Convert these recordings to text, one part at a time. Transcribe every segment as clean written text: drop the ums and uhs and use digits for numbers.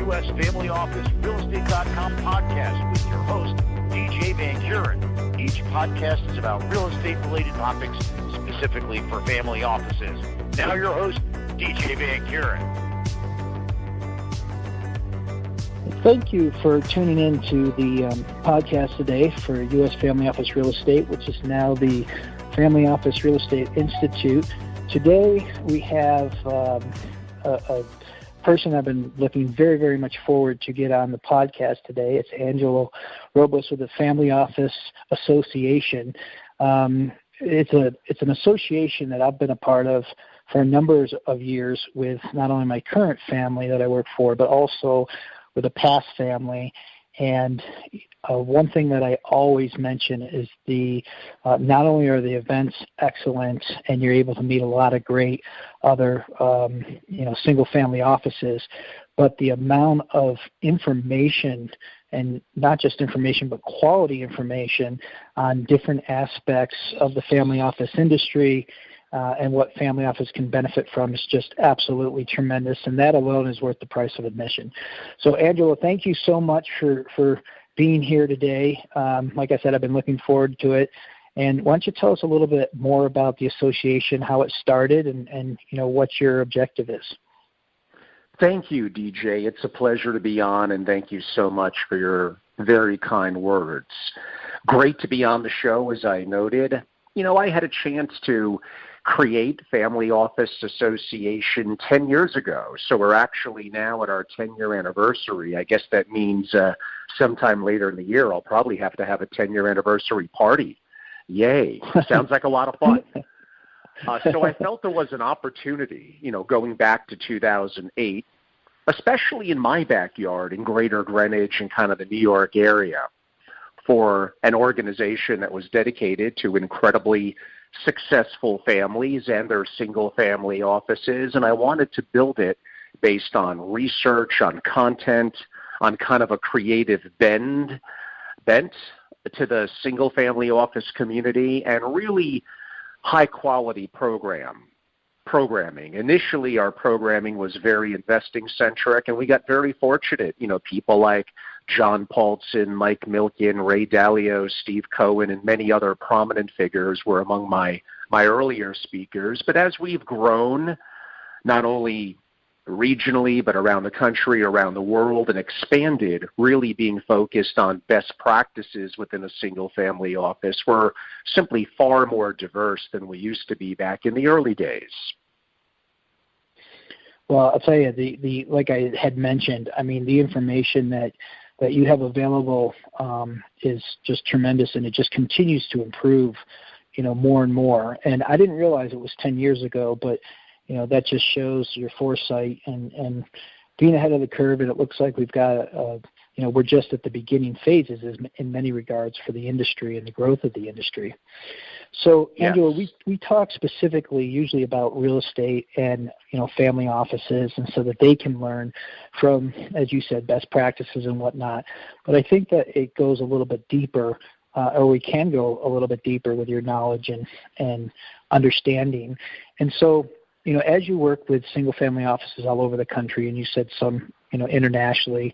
U.S. Family Office RealEstate.com podcast with your host, DJ Van Kuren. Each podcast is about real estate-related topics specifically for family offices. Now your host, DJ Van Kuren. Thank you for tuning in to the podcast today for U.S. Family Office Real Estate, which is now the Family Office Real Estate Institute. Today we have a person I've been looking very, very much forward to get on the podcast today. It's Angelo Rublos with the Family Office Association. It's an association that I've been a part of for a number of years with not only my current family that I work for, but also with a past family. And one thing that I always mention is not only are the events excellent and you're able to meet a lot of great other single family offices, but the amount of information, and not just information but quality information on different aspects of the family office industry and what family office can benefit from is just absolutely tremendous, and that alone is worth the price of admission. So, Angelo, thank you so much for being here today. Like I said, I've been looking forward to it. And why don't you tell us a little bit more about the association, how it started, and what your objective is? Thank you, DJ. It's a pleasure to be on, and thank you so much for your very kind words. Great to be on the show, as I noted. I had a chance to create Family Office Association 10 years ago. So we're actually now at our 10-year anniversary. I guess that means sometime later in the year I'll probably have to have a 10-year anniversary party. Yay. Sounds like a lot of fun. So I felt there was an opportunity, going back to 2008, especially in my backyard in Greater Greenwich and kind of the New York area, for an organization that was dedicated to incredibly successful families and their single-family offices, and I wanted to build it based on research, on content, on kind of a creative bent to the single-family office community, and really high-quality programming. Initially, our programming was very investing-centric, and we got very fortunate. People like John Paulson, Mike Milken, Ray Dalio, Steve Cohen, and many other prominent figures were among my earlier speakers. But as we've grown, not only regionally, but around the country, around the world, and expanded, really being focused on best practices within a single-family office, we're simply far more diverse than we used to be back in the early days. Well, I'll tell you, like I had mentioned, the information that you have available is just tremendous, and it just continues to improve, more and more. And I didn't realize it was 10 years ago, but that just shows your foresight and being ahead of the curve. And it looks like we've got, we're just at the beginning phases in many regards for the industry and the growth of the industry. So, yes. Angelo, we talk specifically usually about real estate and, family offices, and so that they can learn from, as you said, best practices and whatnot. But I think that it goes a little bit deeper, or we can go a little bit deeper with your knowledge and understanding. And so, as you work with single-family offices all over the country, and you said some, internationally,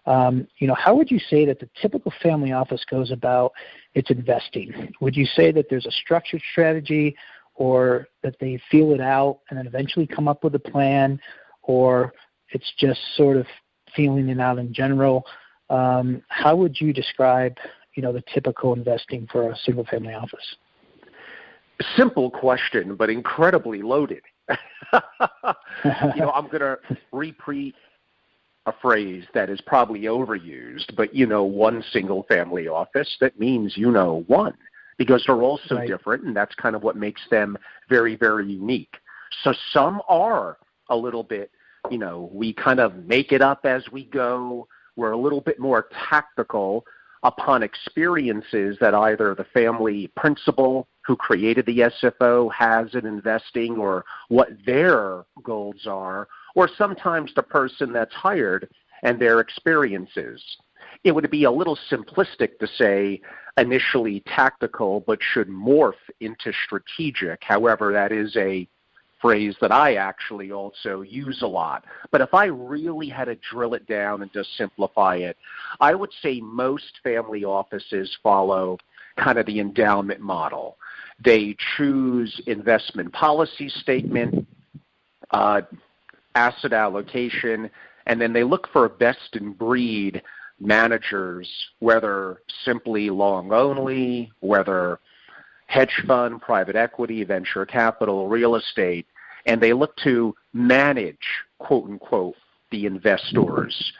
how would you say that the typical family office goes about its investing? Would you say that there's a structured strategy, or that they feel it out and then eventually come up with a plan, or it's just sort of feeling it out in general? How would you describe, the typical investing for a single-family office? Simple question, but incredibly loaded. I'm going to repeat a phrase that is probably overused, but one single-family office, that means one, because they're all so right. different, and that's kind of what makes them very, very unique. So some are a little bit, we kind of make it up as we go. We're a little bit more tactical upon experiences that either the family principal who created the SFO has in investing, or what their goals are, or sometimes the person that's hired and their experiences. It would be a little simplistic to say initially tactical, but should morph into strategic. However, that is phrase that I actually also use a lot. But if I really had to drill it down and just simplify it, I would say most family offices follow kind of the endowment model. They choose investment policy statement, asset allocation, and then they look for best-in-breed managers, whether simply long only, whether hedge fund, private equity, venture capital, real estate, and they look to manage, quote-unquote, the investors.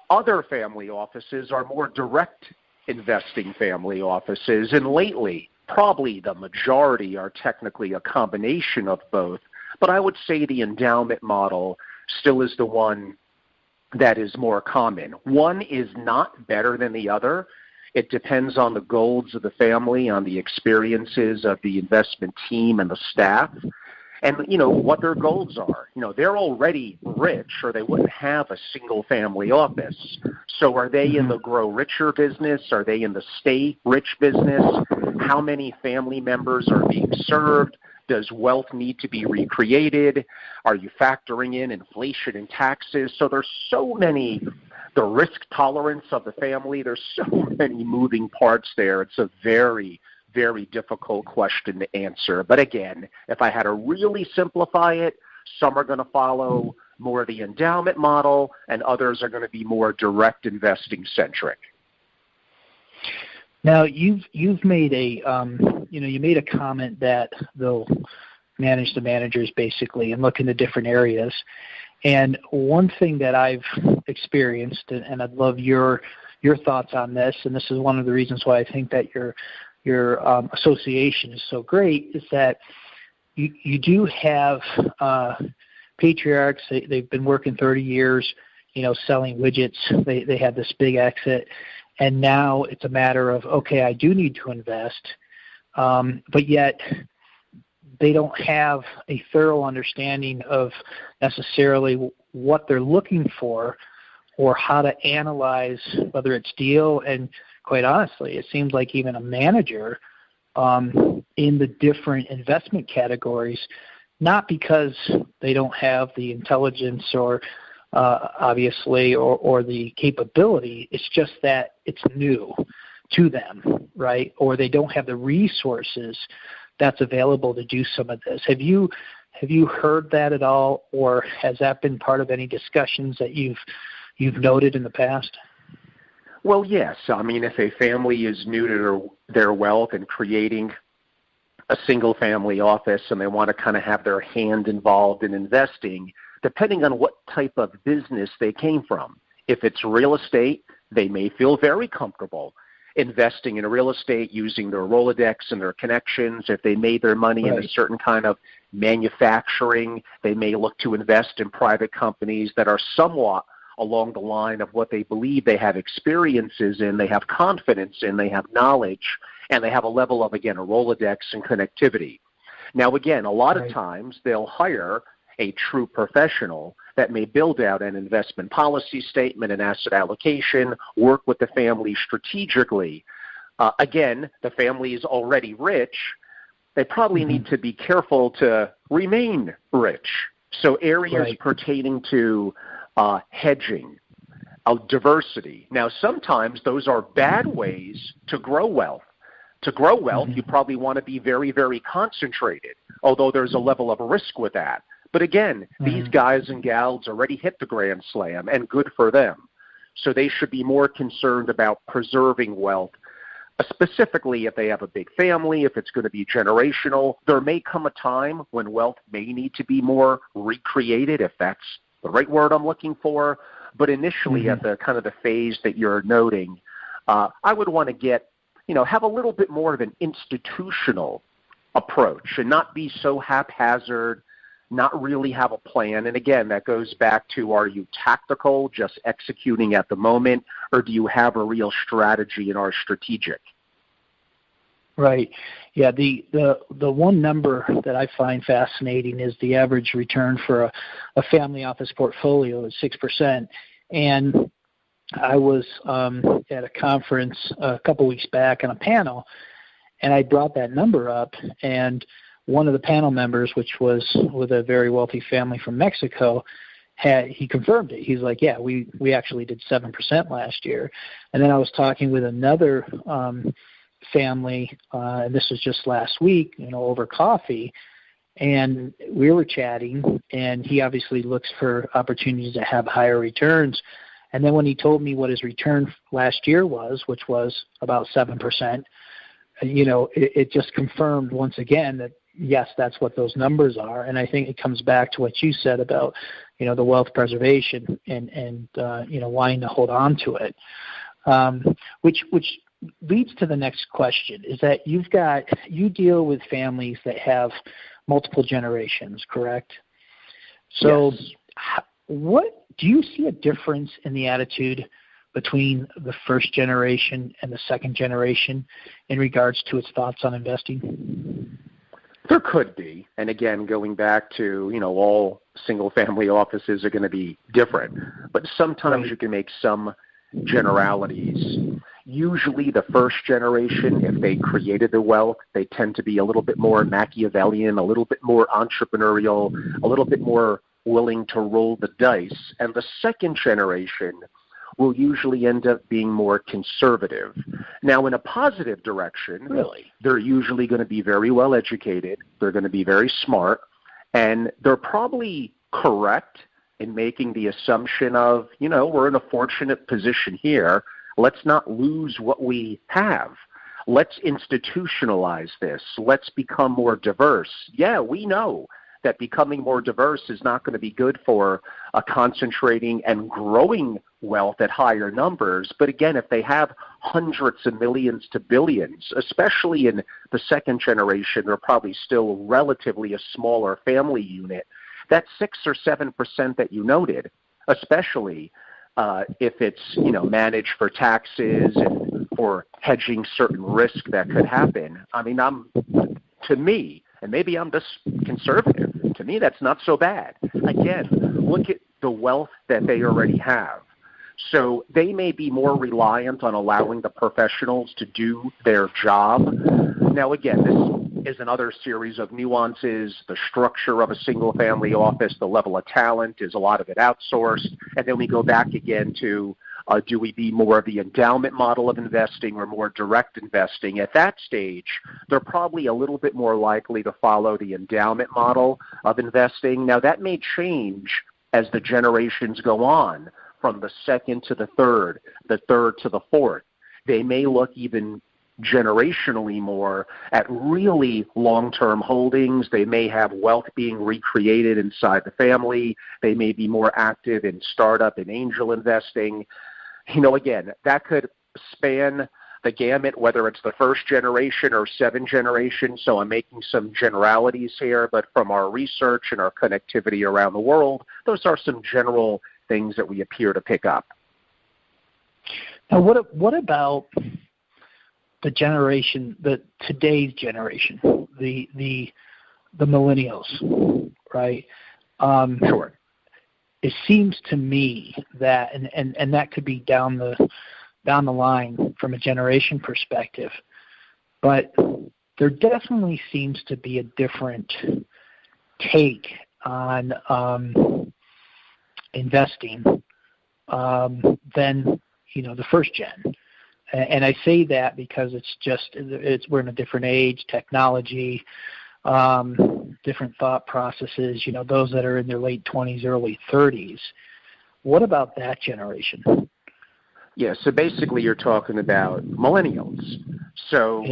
Other family offices are more direct investing family offices, and lately, probably the majority are technically a combination of both, but I would say the endowment model still is the one that is more common. One is not better than the other. It depends on the goals of the family, on the experiences of the investment team and the staff, and, what their goals are. They're already rich, or they wouldn't have a single family office. So are they in the grow richer business? Are they in the stay rich business? How many family members are being served? Does wealth need to be recreated? Are you factoring in inflation and taxes? So there's so many, the risk tolerance of the family, there's so many moving parts there. It's a very, very difficult question to answer. But again, if I had to really simplify it, some are going to follow more of the endowment model, and others are going to be more direct investing centric. Now, you've made you made a comment that they'll manage the managers basically and look into different areas. And one thing that I've experienced, and I'd love your thoughts on this, and this is one of the reasons why I think that your association is so great, is that you do have patriarchs. They've been working 30 years, selling widgets. They had this big exit. And now it's a matter of, okay, I do need to invest, but yet they don't have a thorough understanding of necessarily what they're looking for or how to analyze whether it's deal. And quite honestly, it seems like even a manager in the different investment categories, not because they don't have the intelligence or obviously, or the capability. It's just that it's new to them, right? Or they don't have the resources that's available to do some of this. Have you heard that at all, or has that been part of any discussions that you've noted in the past? Well, yes. I mean, if a family is new to their wealth and creating a single family office and they want to kind of have their hand involved in investing, depending on what type of business they came from. If it's real estate, they may feel very comfortable investing in real estate using their Rolodex and their connections. If they made their money in a certain kind of manufacturing, they may look to invest in private companies that are somewhat along the line of what they believe they have experiences in, they have confidence in, they have knowledge, and they have a level of, again, a Rolodex and connectivity. Now, again, a lot of times they'll hire a true professional that may build out an investment policy statement and asset allocation, work with the family strategically. Again, the family is already rich. They probably need to be careful to remain rich. So areas pertaining to hedging, diversity. Now, sometimes those are bad ways to grow wealth. To grow wealth, you probably want to be very, very concentrated, although there's a level of risk with that. But again, these guys and gals already hit the grand slam, and good for them. So they should be more concerned about preserving wealth, specifically if they have a big family, if it's going to be generational. There may come a time when wealth may need to be more recreated, if that's the right word I'm looking for. But initially, at the kind of the phase that you're noting, I would want to get, have a little bit more of an institutional approach and not be so haphazard, not really have a plan. And again, that goes back to, are you tactical, just executing at the moment, or do you have a real strategy and are strategic? Right. Yeah, the one number that I find fascinating is the average return for a family office portfolio is 6%. And I was at a conference a couple weeks back on a panel, and I brought that number up, and one of the panel members, which was with a very wealthy family from Mexico, he confirmed it. He's like, yeah, we actually did 7% last year. And then I was talking with another family, and this was just last week, over coffee, and we were chatting, and he obviously looks for opportunities to have higher returns. And then when he told me what his return last year was, which was about 7%, it just confirmed once again that, yes, that's what those numbers are. And I think it comes back to what you said about, the wealth preservation and wanting to hold on to it, which leads to the next question, is that you deal with families that have multiple generations, correct? So yes. What do you see a difference in the attitude between the first generation and the second generation in regards to its thoughts on investing? There could be. And again, going back to, all single-family offices are going to be different. But sometimes you can make some generalities. Usually the first generation, if they created the wealth, they tend to be a little bit more Machiavellian, a little bit more entrepreneurial, a little bit more willing to roll the dice. And the second generation will usually end up being more conservative. Now, in a positive direction, they're usually going to be very well educated, they're going to be very smart, and they're probably correct in making the assumption of, we're in a fortunate position here, let's not lose what we have. Let's institutionalize this. Let's become more diverse. Yeah, we know that becoming more diverse is not going to be good for concentrating and growing wealth at higher numbers. But again, if they have hundreds of millions to billions, especially in the second generation, they're probably still relatively a smaller family unit. That 6 or 7% that you noted, especially if it's managed for taxes and for hedging certain risk that could happen. I mean, to me, and maybe I'm just conservative, to me that's not so bad. Again, look at the wealth that they already have. So they may be more reliant on allowing the professionals to do their job. Now, again, this is another series of nuances. The structure of a single-family office, the level of talent, is a lot of it outsourced. And then we go back again to, do we be more of the endowment model of investing or more direct investing? At that stage, they're probably a little bit more likely to follow the endowment model of investing. Now, that may change as the generations go on, from the second to the third to the fourth. They may look even generationally more at really long-term holdings. They may have wealth being recreated inside the family. They may be more active in startup and angel investing. Again, that could span the gamut, whether it's the first generation or 7 generations. So I'm making some generalities here, but from our research and our connectivity around the world, those are some general things that we appear to pick up. Now, what about the generation, today's generation, the millennials, right? Sure. It seems to me that, and that could be down the line from a generation perspective, but there definitely seems to be a different take on investing than the first gen. And I say that because we're in a different age, technology, different thought processes, those that are in their late 20s, early 30s. What about that generation? Yeah, so basically you're talking about millennials. So,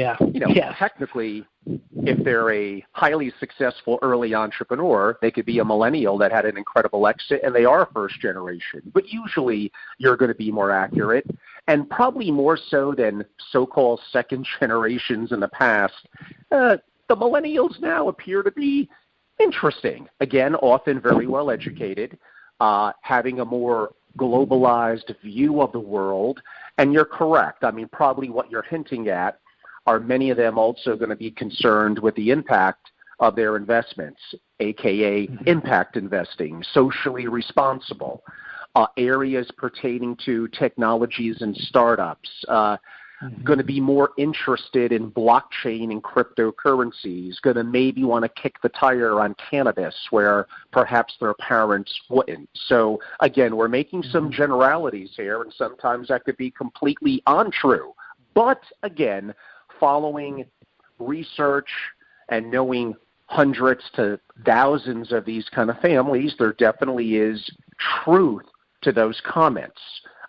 technically, if they're a highly successful early entrepreneur, they could be a millennial that had an incredible exit, and they are first generation. But usually you're going to be more accurate, and probably more so than so-called second generations in the past. The millennials now appear to be interesting. Again, often very well educated, having a more globalized view of the world. And you're correct. I mean, probably what you're hinting at are many of them also going to be concerned with the impact of their investments, aka impact investing, socially responsible, areas pertaining to technologies and startups. going to be more interested in blockchain and cryptocurrencies, going to maybe want to kick the tire on cannabis where perhaps their parents wouldn't. So again, we're making some generalities here, and sometimes that could be completely untrue. But again, following research and knowing hundreds to thousands of these kind of families, there definitely is truth to those comments.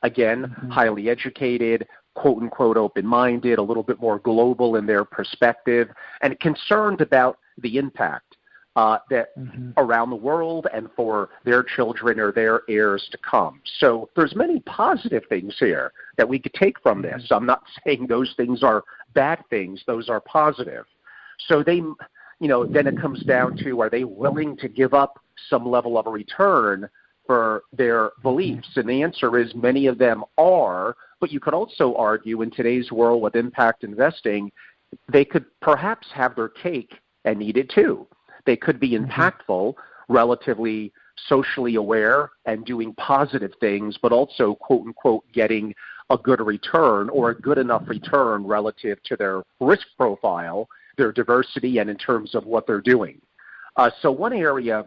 Again, highly educated, quote-unquote open-minded, a little bit more global in their perspective, and concerned about the impact that around the world and for their children or their heirs to come. So there's many positive things here that we could take from this. I'm not saying those things are bad things. Those are positive. So they, then it comes down to, are they willing to give up some level of a return for their beliefs? And the answer is many of them are, but you could also argue in today's world with impact investing, they could perhaps have their cake and eat it too. They could be impactful, relatively socially aware, and doing positive things, but also, quote unquote, getting a good return or a good enough return relative to their risk profile, their diversity, and in terms of what they're doing. So one area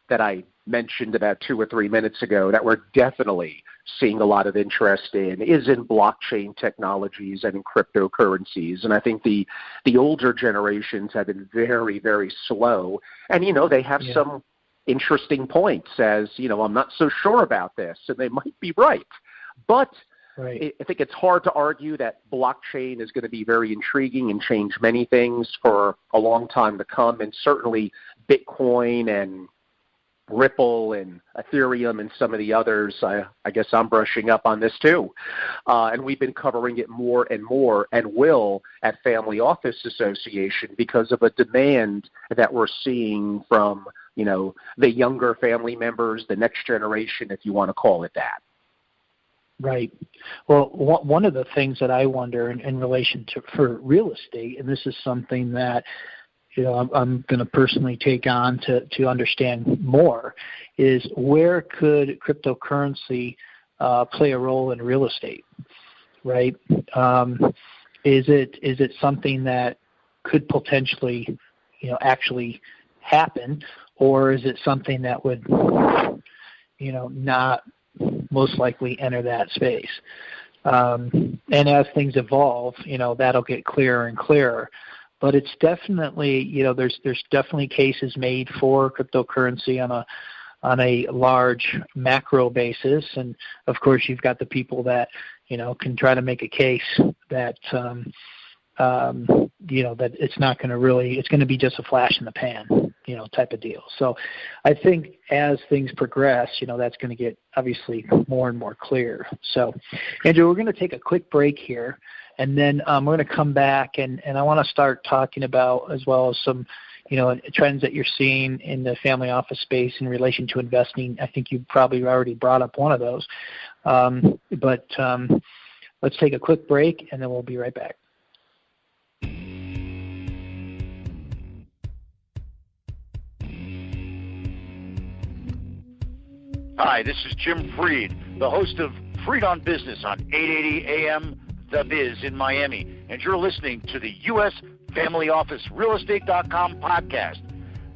that I mentioned about 2 or 3 minutes ago that we're definitely seeing a lot of interest in is in blockchain technologies and in cryptocurrencies. And I think the older generations have been very, very slow. And, they have some interesting points as, I'm not so sure about this, and they might be right. But I think it's hard to argue that blockchain is going to be very intriguing and change many things for a long time to come. And certainly Bitcoin and Ripple and Ethereum and some of the others, I guess I'm brushing up on this too. And we've been covering it more and more and will at Family Office Association because of a demand that we're seeing from, the younger family members, the next generation, if you want to call it that. Right. Well, one of the things that I wonder in relation to for real estate, and this is something that I'm going to personally take on to understand more, is where could cryptocurrency play a role in real estate, right? Is it something that could potentially, actually happen, or is it something that would, not most likely enter that space? And as things evolve, that'll get clearer and clearer. But it's definitely, there's definitely cases made for cryptocurrency on a large macro basis, and of course you've got the people that can try to make a case that that it's not going to really, it's going to be just a flash in the pan, type of deal. So I think as things progress, that's going to get obviously more and more clear. So, Andrew, we're going to take a quick break here. And then we're going to come back, and I want to start talking about as well as some, trends that you're seeing in the family office space in relation to investing. I think you probably already brought up one of those. But let's take a quick break, and then we'll be right back. Hi, this is Jim Freed, the host of Freed on Business on 880 AM The Biz in Miami, and you're listening to the U.S. Family Office Realestate.com podcast.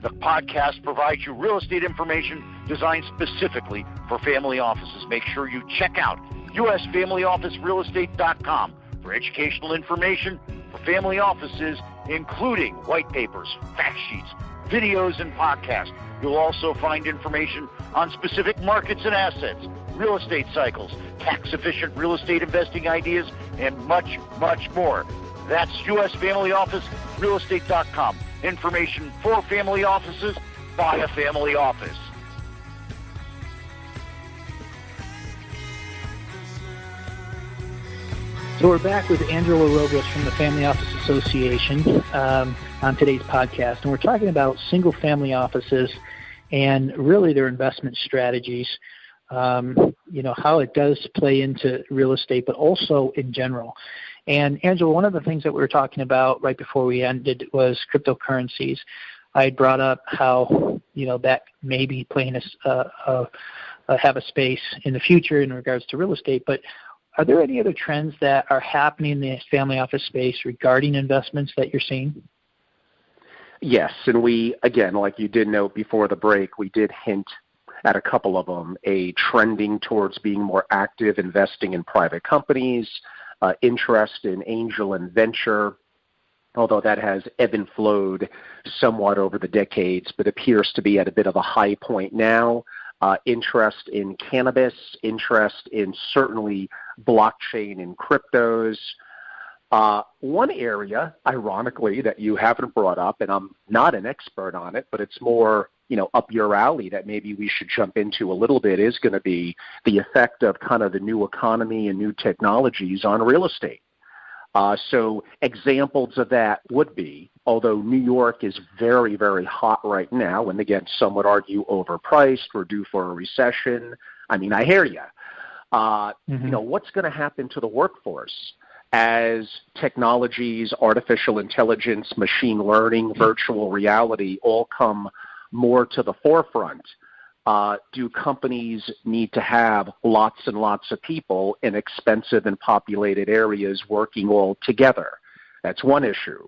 The podcast provides you real estate information designed specifically for family offices. Make sure you check out USFamilyOfficeRealestate.com for educational information for family offices, including white papers, fact sheets, videos, and podcasts. You'll also find information on specific markets and assets, real estate cycles, tax-efficient real estate investing ideas, and much, much more. That's USFamilyOfficeRealestate.com. Information for family offices by a family office. So we're back with Angelo Rublos from the Family Office Association on today's podcast, and we're talking about single-family offices and really their investment strategies, how it does play into real estate, but also in general. And Angelo, one of the things that we were talking about right before we ended was cryptocurrencies. I had brought up how, that may be playing have a space in the future in regards to real estate, but are there any other trends that are happening in the family office space regarding investments that you're seeing? Yes, and we, again, like you did note before the break, we did hint at a couple of them, a trending towards being more active investing in private companies, interest in angel and venture, although that has ebbed and flowed somewhat over the decades, but appears to be at a bit of a high point now. Interest in cannabis, interest in certainly blockchain and cryptos. One area, ironically, that you haven't brought up, and I'm not an expert on it, but it's more, up your alley that maybe we should jump into a little bit, is going to be the effect of kind of the new economy and new technologies on real estate. So examples of that would be, although New York is very, very hot right now, and again, some would argue overpriced, we're due for a recession. I mean, I hear you. What's going to happen to the workforce as technologies, artificial intelligence, machine learning, virtual reality all come more to the forefront? Do companies need to have lots and lots of people in expensive and populated areas working all together? That's one issue.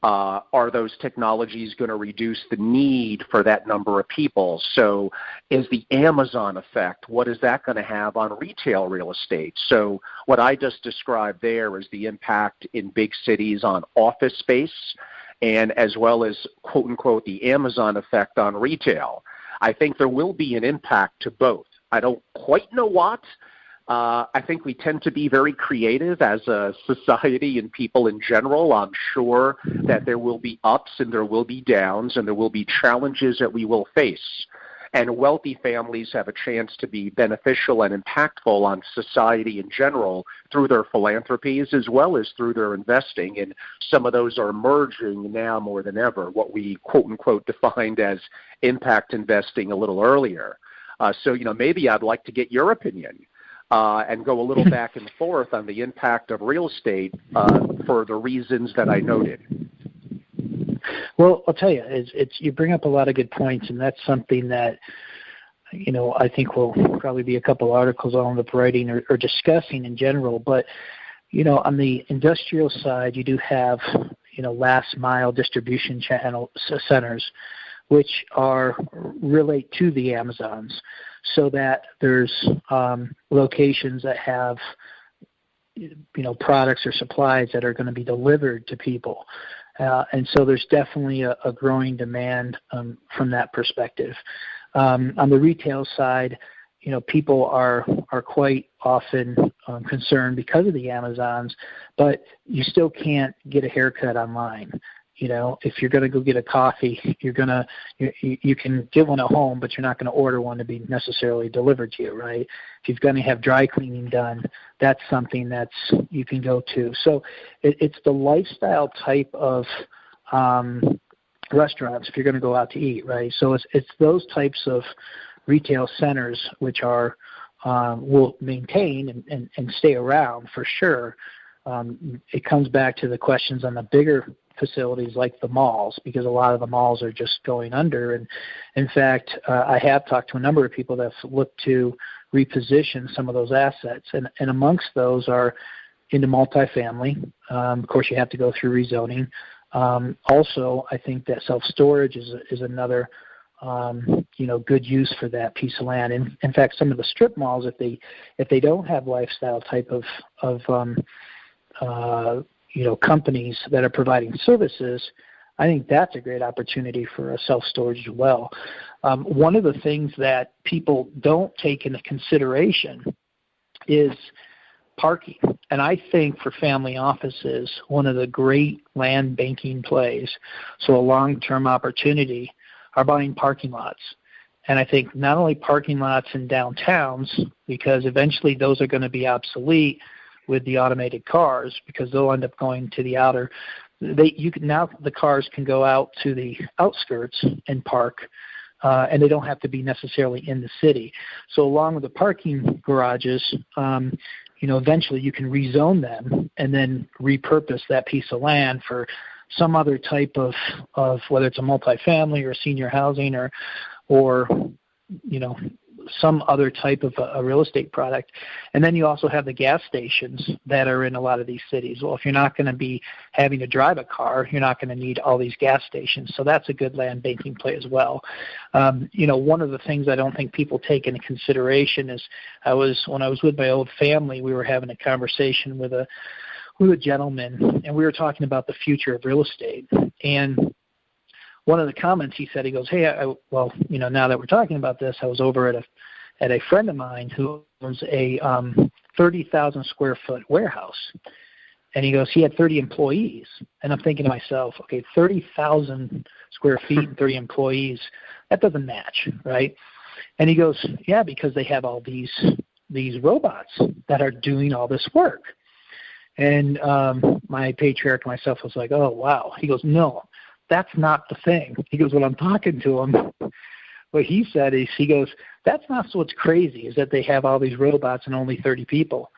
Are those technologies going to reduce the need for that number of people? So is the Amazon effect, what is that going to have on retail real estate? So what I just described there is the impact in big cities on office space, and as well as, quote unquote, the Amazon effect on retail. I think there will be an impact to both. I don't quite know what. I think we tend to be very creative as a society and people in general. I'm sure that there will be ups and there will be downs and there will be challenges that we will face. And wealthy families have a chance to be beneficial and impactful on society in general through their philanthropies as well as through their investing. And some of those are emerging now more than ever, what we quote-unquote defined as impact investing a little earlier. So maybe I'd like to get your opinion and go a little back and forth on the impact of real estate for the reasons that I noted. Well, I'll tell you, you bring up a lot of good points, and that's something that, I think will probably be a couple articles I'll end up writing or discussing in general. But, on the industrial side, you do have, last mile distribution channel centers, which relate to the Amazons, so that there's locations that have, products or supplies that are going to be delivered to people. And so there's definitely a growing demand from that perspective. On the retail side, people are quite often concerned because of the Amazons, but you still can't get a haircut online. If you're going to go get a coffee, you can get one at home, but you're not going to order one to be necessarily delivered to you, right? If you're going to have dry cleaning done, that's something you can go to. So it's the lifestyle type of restaurants if you're going to go out to eat, right? So it's those types of retail centers which will maintain and stay around for sure. It comes back to the questions on the bigger facilities like the malls, because a lot of the malls are just going under. And in fact, I have talked to a number of people that have looked to reposition some of those assets, and amongst those are into multifamily. Of course, you have to go through rezoning. Also, I think that self-storage is another good use for that piece of land. And in fact, some of the strip malls, if they don't have lifestyle type of companies that are providing services, I think that's a great opportunity for a self-storage as well. One of the things that people don't take into consideration is parking. And I think for family offices, one of the great land banking plays, so a long-term opportunity, are buying parking lots. And I think not only parking lots in downtowns, because eventually those are going to be obsolete with the automated cars, because they'll end up going to the outer. Now the cars can go out to the outskirts and park, and they don't have to be necessarily in the city. So along with the parking garages, eventually you can rezone them and then repurpose that piece of land for some other type of whether it's a multifamily or senior housing or some other type of a real estate product. And then you also have the gas stations that are in a lot of these cities. Well, if you're not going to be having to drive a car, you're not going to need all these gas stations. So that's a good land banking play as well. One of the things I don't think people take into consideration is when I was with my old family, we were having a conversation with a gentleman, and we were talking about the future of real estate. And one of the comments he said, he goes, hey, now that we're talking about this, I was over at a friend of mine who owns a 30,000 square foot warehouse. And he goes, he had 30 employees. And I'm thinking to myself, okay, 30,000 square feet and 30 employees, that doesn't match, right? And he goes, yeah, because they have all these robots that are doing all this work. And my patriarch myself was like, oh, wow. He goes, no, that's not the thing. He goes, when I'm talking to him, what he said is, he goes, that's not what's crazy, is that they have all these robots and only 30 people.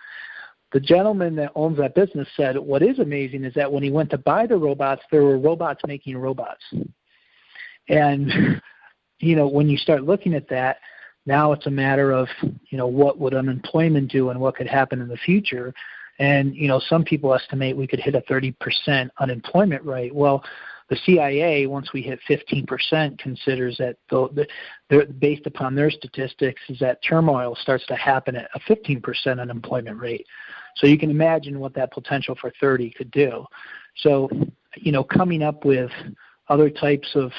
The gentleman that owns that business said what is amazing is that when he went to buy the robots, there were robots making robots. And, when you start looking at that, now it's a matter of, what would unemployment do and what could happen in the future. And, some people estimate we could hit a 30% unemployment rate. Well, the CIA, once we hit 15%, considers that they're based upon their statistics, is that turmoil starts to happen at a 15% unemployment rate. So you can imagine what that potential for 30 could do. So, coming up with other types of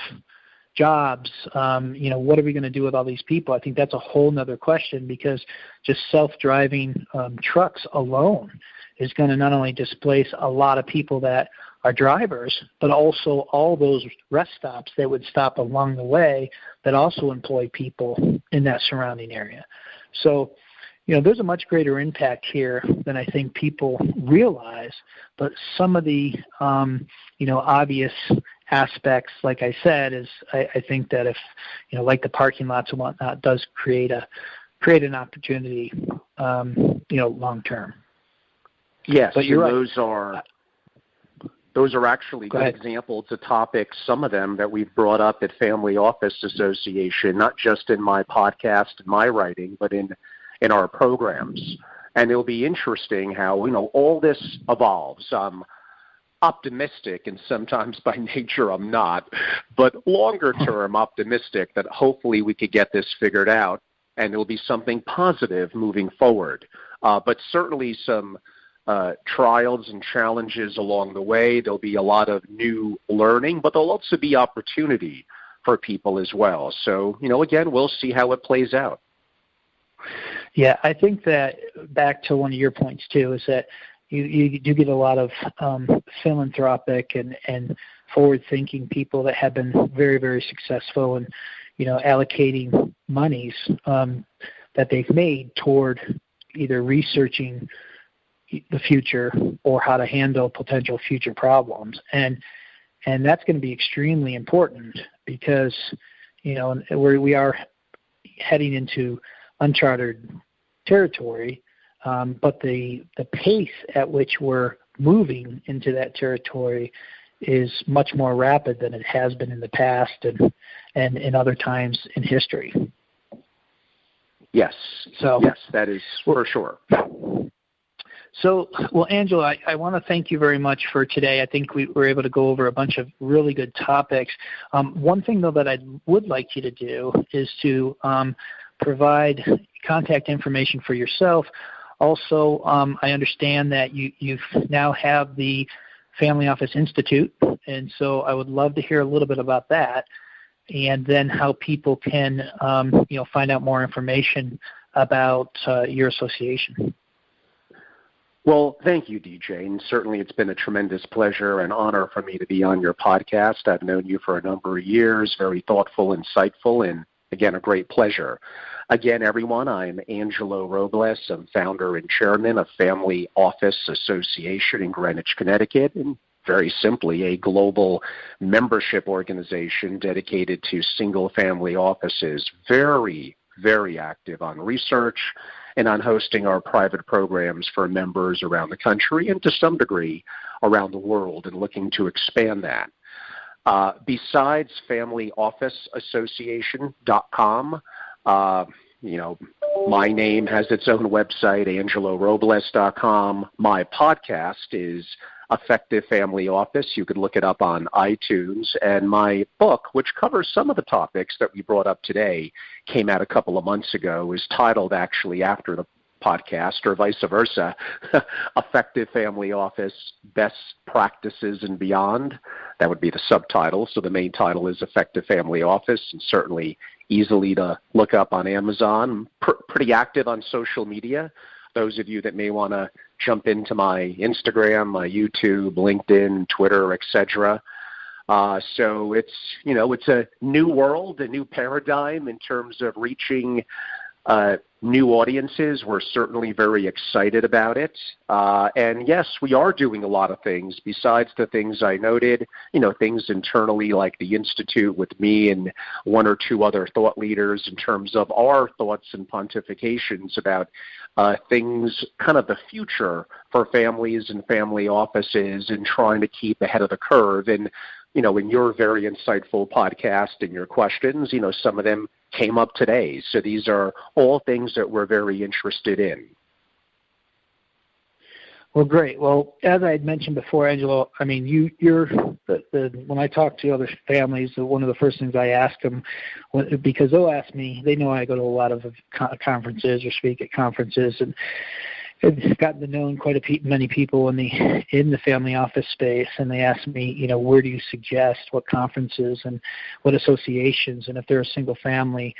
jobs, what are we going to do with all these people? I think that's a whole nother question, because just self-driving trucks alone is going to not only displace a lot of people that are drivers, but also all those rest stops that would stop along the way that also employ people in that surrounding area. So, there's a much greater impact here than I think people realize, but some of the, obvious aspects, like I said, is I think that if, like the parking lots and whatnot, does create an opportunity, long term. Yes, but you're right. Those are actually good examples of topics, some of them that we've brought up at Family Office Association, not just in my podcast and my writing, but in our programs. And it'll be interesting how, all this evolves. I'm optimistic, and sometimes by nature I'm not, but longer term optimistic that hopefully we could get this figured out and it'll be something positive moving forward. But certainly some trials and challenges along the way. There'll be a lot of new learning, but there'll also be opportunity for people as well. So, again, we'll see how it plays out. Yeah, I think that back to one of your points, too, is that you do get a lot of philanthropic and forward-thinking people that have been very, very successful in, allocating monies that they've made toward either researching the future or how to handle potential future problems. And that's going to be extremely important because, we are heading into uncharted territory, but the pace at which we're moving into that territory is much more rapid than it has been in the past and in other times in history. Yes. Yes, that is for sure. So, well, Angelo, I want to thank you very much for today. I think we were able to go over a bunch of really good topics. One thing, though, that I would like you to do is to provide contact information for yourself. Also, I understand that you now have the Family Office Institute, and so I would love to hear a little bit about that, and then how people can, find out more information about your association. Well, thank you, DJ, and certainly it's been a tremendous pleasure and honor for me to be on your podcast. I've known you for a number of years, very thoughtful, insightful, and, again, a great pleasure. Again, everyone, I'm Angelo Rublos. I'm founder and chairman of Family Office Association in Greenwich, Connecticut, and very simply a global membership organization dedicated to single-family offices, very, very active on research and on hosting our private programs for members around the country and to some degree around the world, and looking to expand that. Besides FamilyOfficeAssociation.com, My name has its own website, AngeloRobles.com. My podcast is Effective Family Office. You could look it up on iTunes. And my book, which covers some of the topics that we brought up today, came out a couple of months ago, is titled actually after the podcast, or vice versa, Effective Family Office, Best Practices and Beyond. That would be the subtitle. So the main title is Effective Family Office, and certainly easily to look up on Amazon. Pretty active on social media. Those of you that may want to jump into my Instagram, my YouTube, LinkedIn, Twitter, etc. So it's a new world, a new paradigm in terms of reaching new audiences. We're certainly very excited about it. And yes, we are doing a lot of things besides the things I noted, things internally like the Institute with me and one or two other thought leaders in terms of our thoughts and pontifications about things, kind of the future for families and family offices and trying to keep ahead of the curve. And, in your very insightful podcast and your questions, some of them came up today. So these are all things that we're very interested in. Well, great. Well, as I had mentioned before, Angelo, I mean, you're when I talk to other families, one of the first things I ask them, because they'll ask me, they know I go to a lot of conferences or speak at conferences, and I've gotten to know quite many people in the family office space, and they ask me, where do you suggest, what conferences and what associations, and if they're a single family,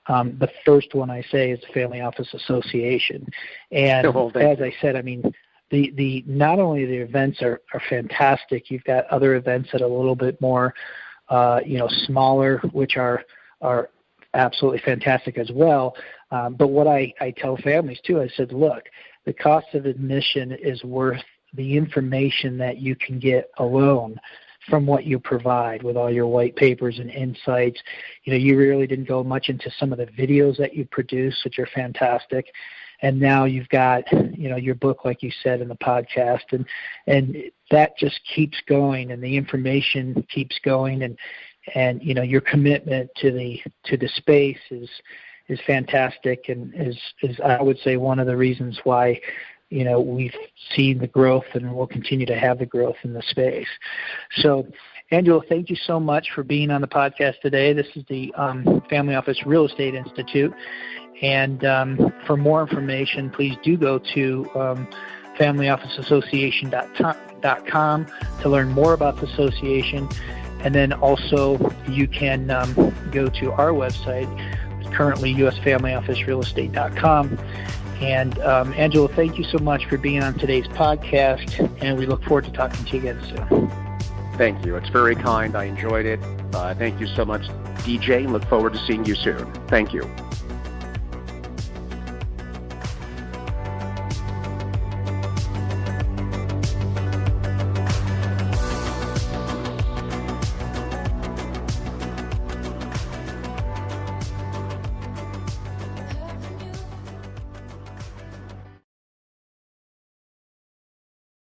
the first one I say is the Family Office Association. And as I said, I mean, the not only the events are fantastic, you've got other events that are a little bit more, smaller, which are absolutely fantastic as well. But what I tell families too, I said, look, the cost of admission is worth the information that you can get alone from what you provide with all your white papers and insights. You really didn't go much into some of the videos that you produce, which are fantastic. And now you've got, your book, like you said, in the podcast, and that just keeps going, and the information keeps going, and your commitment to the space is fantastic, and is I would say one of the reasons why we've seen the growth and will continue to have the growth in the space. So, Angelo, thank you so much for being on the podcast today. This is the Family Office Real Estate Institute, and for more information, please do go to FamilyOfficeAssociation.com to learn more about the association, and then also you can go to our website, currently usfamilyofficerealestate.com. And Angelo, thank you so much for being on today's podcast, and we look forward to talking to you again soon. Thank you. It's very kind. I enjoyed it. Thank you so much, DJ, and look forward to seeing you soon. Thank you.